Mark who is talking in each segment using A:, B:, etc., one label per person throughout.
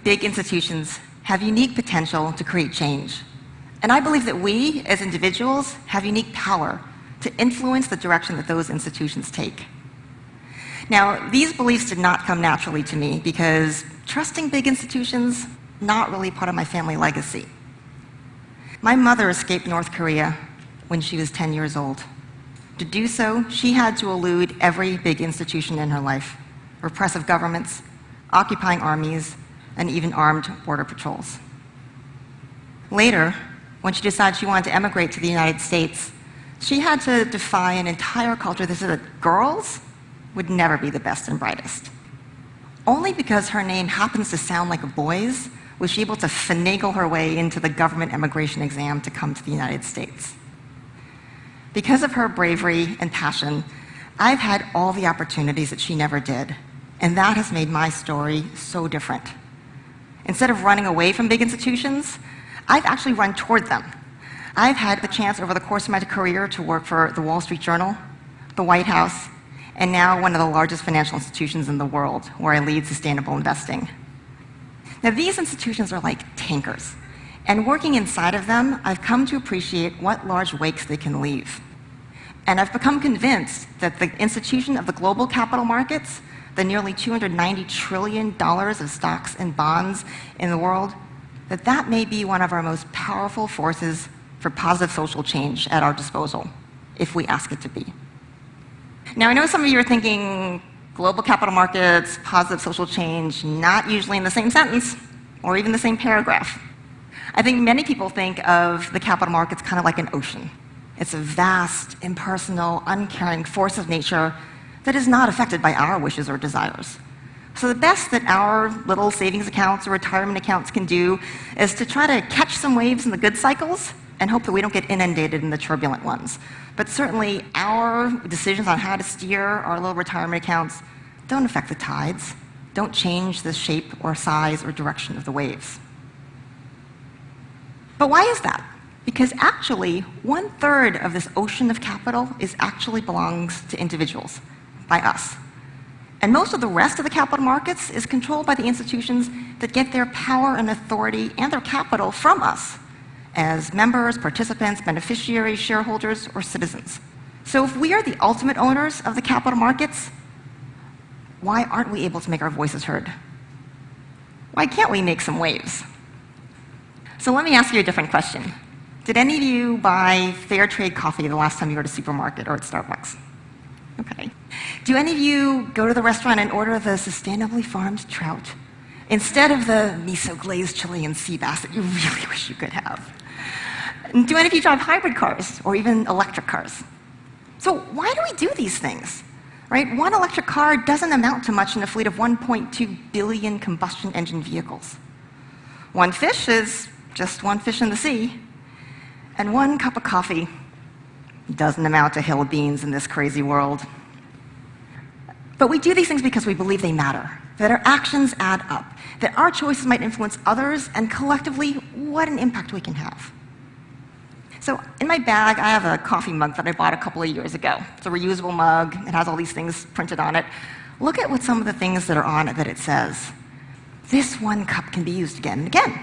A: Big institutions have unique potential to create change. And I believe that we, as individuals, have unique power to influence the direction that those institutions take. Now, these beliefs did not come naturally to me because trusting big institutions, not really part of my family legacy. My mother escaped North Korea when she was 10 years old. To do so, she had to elude every big institution in her life: repressive governments, occupying armies, and even armed border patrols. Later, when she decided she wanted to emigrate to the United States, she had to defy an entire culture that said that girls would never be the best and brightest. Only because her name happens to sound like a boy's was she able to finagle her way into the government immigration exam to come to the United States. Because of her bravery and passion, I've had all the opportunities that she never did, and that has made my story so different. Instead of running away from big institutions, I've actually run toward them. I've had the chance over the course of my career to work for the Wall Street Journal, the White House, and now one of the largest financial institutions in the world, where I lead sustainable investing. Now, these institutions are like tankers, and working inside of them, I've come to appreciate what large wakes they can leave. And I've become convinced that the institution of the global capital markets, the nearly $290 trillion of stocks and bonds in the world, that may be one of our most powerful forces for positive social change at our disposal, if we ask it to be. Now, I know some of you are thinking, global capital markets, positive social change, not usually in the same sentence or even the same paragraph. I think many people think of the capital markets kind of like an ocean. It's a vast, impersonal, uncaring force of nature that is not affected by our wishes or desires. So the best that our little savings accounts or retirement accounts can do is to try to catch some waves in the good cycles and hope that we don't get inundated in the turbulent ones. But certainly our decisions on how to steer our little retirement accounts don't affect the tides, don't change the shape or size or direction of the waves. But why is that? Because actually, 1/3 of this ocean of capital actually belongs to individuals, by us. And most of the rest of the capital markets is controlled by the institutions that get their power and authority and their capital from us, as members, participants, beneficiaries, shareholders, or citizens. So if we are the ultimate owners of the capital markets, why aren't we able to make our voices heard? Why can't we make some waves? So let me ask you a different question. Did any of you buy fair trade coffee the last time you were at a supermarket or at Starbucks? Okay. Do any of you go to the restaurant and order the sustainably farmed trout instead of the miso glazed Chilean sea bass that you really wish you could have? And do any of you drive hybrid cars or even electric cars? So why do we do these things? Right? One electric car doesn't amount to much in a fleet of 1.2 billion combustion engine vehicles. One fish is just one fish in the sea, and one cup of coffee doesn't amount to a hill of beans in this crazy world. But we do these things because we believe they matter, that our actions add up, that our choices might influence others, and collectively, what an impact we can have. So in my bag, I have a coffee mug that I bought a couple of years ago. It's a reusable mug. It has all these things printed on it. Look at what some of the things that are on it that it says. This one cup can be used again and again.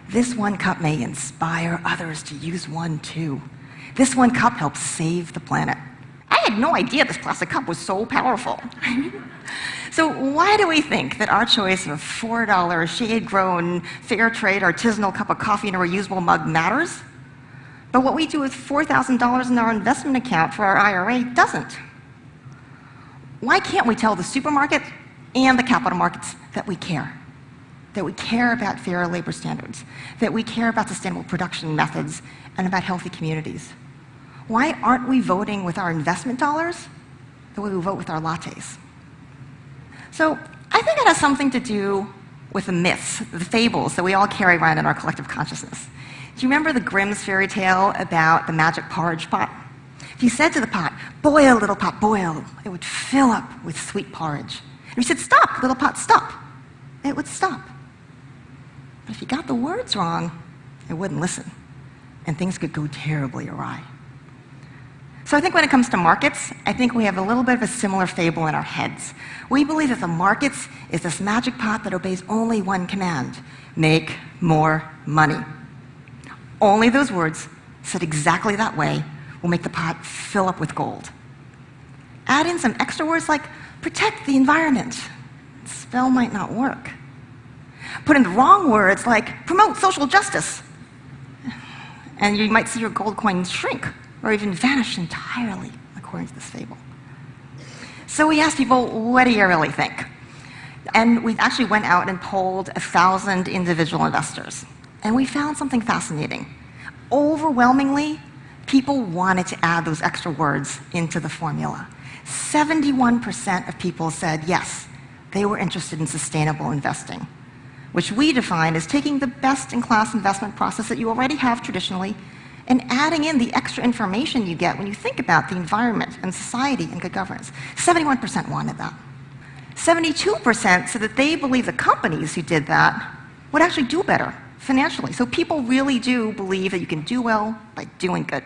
A: This one cup may inspire others to use one too. This one cup helps save the planet. I had no idea this plastic cup was so powerful. So why do we think that our choice of a $4 shade-grown, fair trade, artisanal cup of coffee in a reusable mug matters? But what we do with $4,000 in our investment account for our IRA doesn't. Why can't we tell the supermarket and the capital markets that we care? That we care about fair labor standards, that we care about sustainable production methods, and about healthy communities? Why aren't we voting with our investment dollars the way we vote with our lattes? So I think it has something to do with the myths, the fables that we all carry around in our collective consciousness. Do you remember the Grimm's fairy tale about the magic porridge pot? If you said to the pot, "Boil, little pot, boil," it would fill up with sweet porridge. And if you said, "Stop, little pot, stop," it would stop. But if you got the words wrong, it wouldn't listen, and things could go terribly awry. So I think when it comes to markets, I think we have a little bit of a similar fable in our heads. We believe that the markets is this magic pot that obeys only one command: make more money. Only those words, said exactly that way, will make the pot fill up with gold. Add in some extra words like protect the environment. The spell might not work. Put in the wrong words like promote social justice, and you might see your gold coins shrink or even vanish entirely, according to this fable. So we asked people, what do you really think? And we actually went out and polled 1,000 individual investors. And we found something fascinating. Overwhelmingly, people wanted to add those extra words into the formula. 71% of people said yes, they were interested in sustainable investing, which we define as taking the best-in-class investment process that you already have traditionally and adding in the extra information you get when you think about the environment and society and good governance. 71% wanted that. 72% said that they believe the companies who did that would actually do better financially. So people really do believe that you can do well by doing good.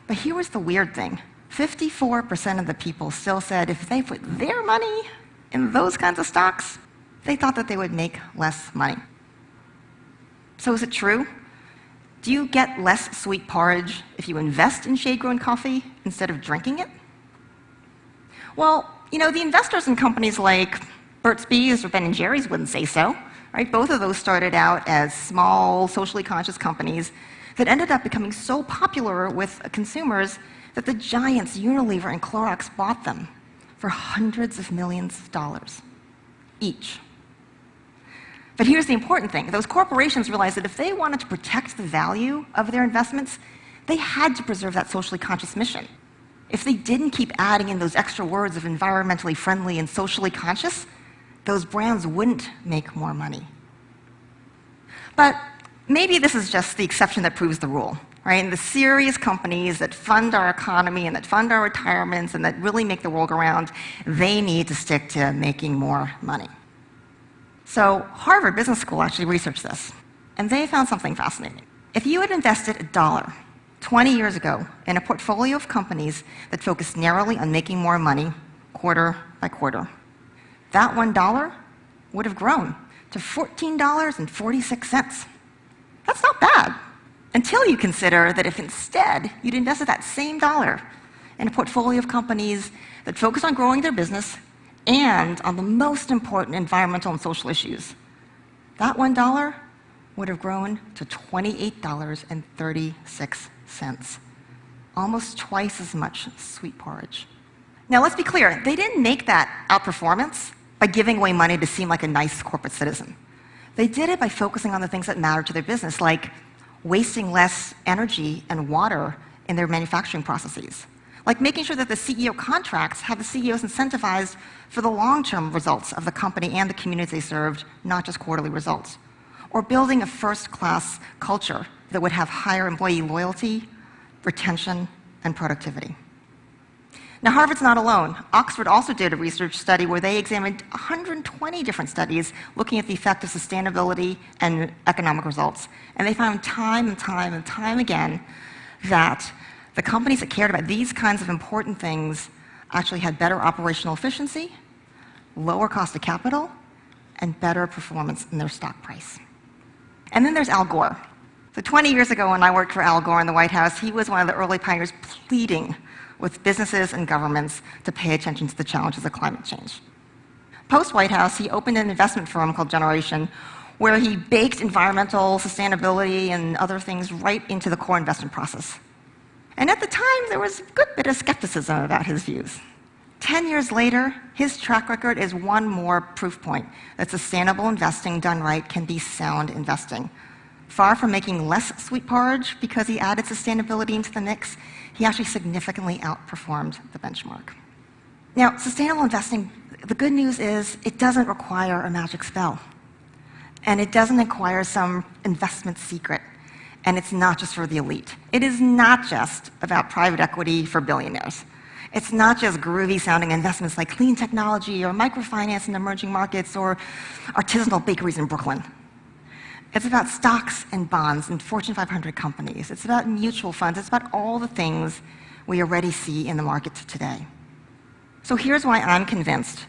A: But here was the weird thing. 54% of the people still said if they put their money in those kinds of stocks, they thought that they would make less money. So is it true? Do you get less sweet porridge if you invest in shade-grown coffee instead of drinking it? Well, you know, the investors in companies like Burt's Bees or Ben & Jerry's wouldn't say so, right? Both of those started out as small, socially conscious companies that ended up becoming so popular with consumers that the giants Unilever and Clorox bought them for hundreds of millions of dollars each. But here's the important thing. Those corporations realized that if they wanted to protect the value of their investments, they had to preserve that socially conscious mission. If they didn't keep adding in those extra words of environmentally friendly and socially conscious, those brands wouldn't make more money. But maybe this is just the exception that proves the rule, right? And the serious companies that fund our economy and that fund our retirements and that really make the world go round, they need to stick to making more money. So Harvard Business School actually researched this, and they found something fascinating. If you had invested $1 20 years ago in a portfolio of companies that focused narrowly on making more money quarter by quarter, that $1 would have grown to $14.46. That's not bad, until you consider that if instead you'd invested that same dollar in a portfolio of companies that focus on growing their business and on the most important environmental and social issues, that $1 would have grown to $28.36, almost twice as much sweet porridge. Now let's be clear, they didn't make that outperformance by giving away money to seem like a nice corporate citizen. They did it by focusing on the things that matter to their business, like wasting less energy and water in their manufacturing processes, like making sure that the CEO contracts have the CEOs incentivized for the long-term results of the company and the communities they served, not just quarterly results, or building a first-class culture that would have higher employee loyalty, retention, and productivity. Now, Harvard's not alone. Oxford also did a research study where they examined 120 different studies looking at the effect of sustainability and economic results. And they found time and time and time again that the companies that cared about these kinds of important things actually had better operational efficiency, lower cost of capital, and better performance in their stock price. And then there's Al Gore. So 20 years ago when I worked for Al Gore in the White House, he was one of the early pioneers pleading with businesses and governments to pay attention to the challenges of climate change. Post-White House, he opened an investment firm called Generation, where he baked environmental sustainability and other things right into the core investment process. And at the time, there was a good bit of skepticism about his views. 10 years later, his track record is one more proof point that sustainable investing done right can be sound investing. Far from making less sweet porridge because he added sustainability into the mix, he actually significantly outperformed the benchmark. Now, sustainable investing, the good news is it doesn't require a magic spell. And it doesn't require some investment secret. And it's not just for the elite. It is not just about private equity for billionaires. It's not just groovy-sounding investments like clean technology or microfinance in emerging markets or artisanal bakeries in Brooklyn. It's about stocks and bonds and Fortune 500 companies. It's about mutual funds. It's about all the things we already see in the markets today. So here's why I'm convinced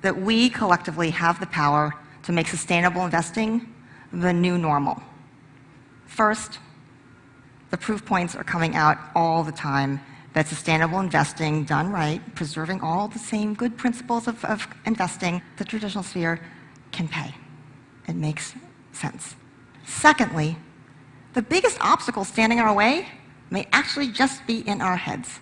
A: that we collectively have the power to make sustainable investing the new normal. First, the proof points are coming out all the time that sustainable investing done right, preserving all the same good principles of investing, the traditional sphere, can pay. It makes sense. Secondly, the biggest obstacle standing in our way may actually just be in our heads.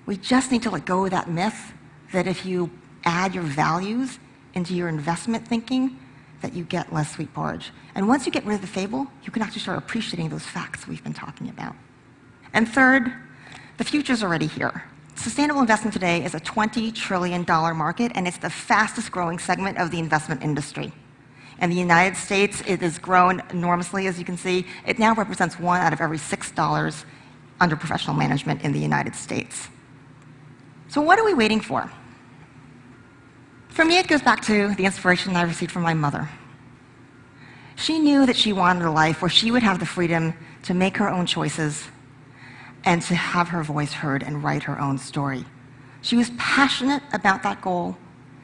A: We just need to let go of that myth that if you add your values into your investment thinking, that you get less sweet porridge. And once you get rid of the fable, you can actually start appreciating those facts we've been talking about. And third, the future's already here. Sustainable investing today is a $20 trillion market, and it's the fastest growing segment of the investment industry. In the United States, it has grown enormously, as you can see. It now represents $1 out of every $6 under professional management in the United States. So what are we waiting for? For me, it goes back to the inspiration I received from my mother. She knew that she wanted a life where she would have the freedom to make her own choices and to have her voice heard and write her own story. She was passionate about that goal,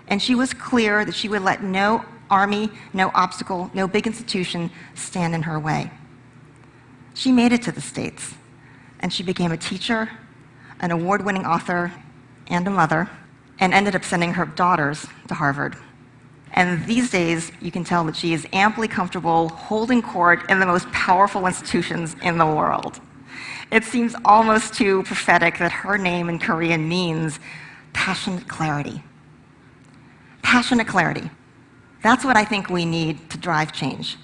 A: and she was clear that she would let no army, no obstacle, no big institution stand in her way. She made it to the States, and she became a teacher, an award-winning author, and a mother, and ended up sending her daughters to Harvard. And these days, you can tell that she is amply comfortable holding court in the most powerful institutions in the world. It seems almost too prophetic that her name in Korean means passionate clarity. Passionate clarity. That's what I think we need to drive change.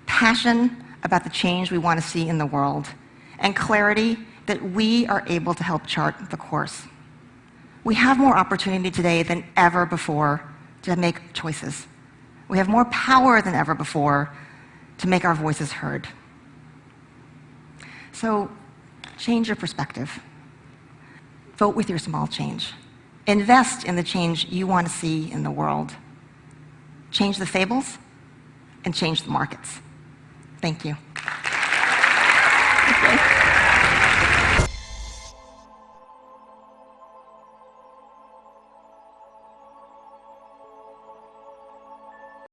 A: Passion about the change we want to see in the world, and clarity that we are able to help chart the course. We have more opportunity today than ever before to make choices. We have more power than ever before to make our voices heard. So change your perspective. Vote with your small change. Invest in the change you want to see in the world. Change the fables and change the markets. Thank you.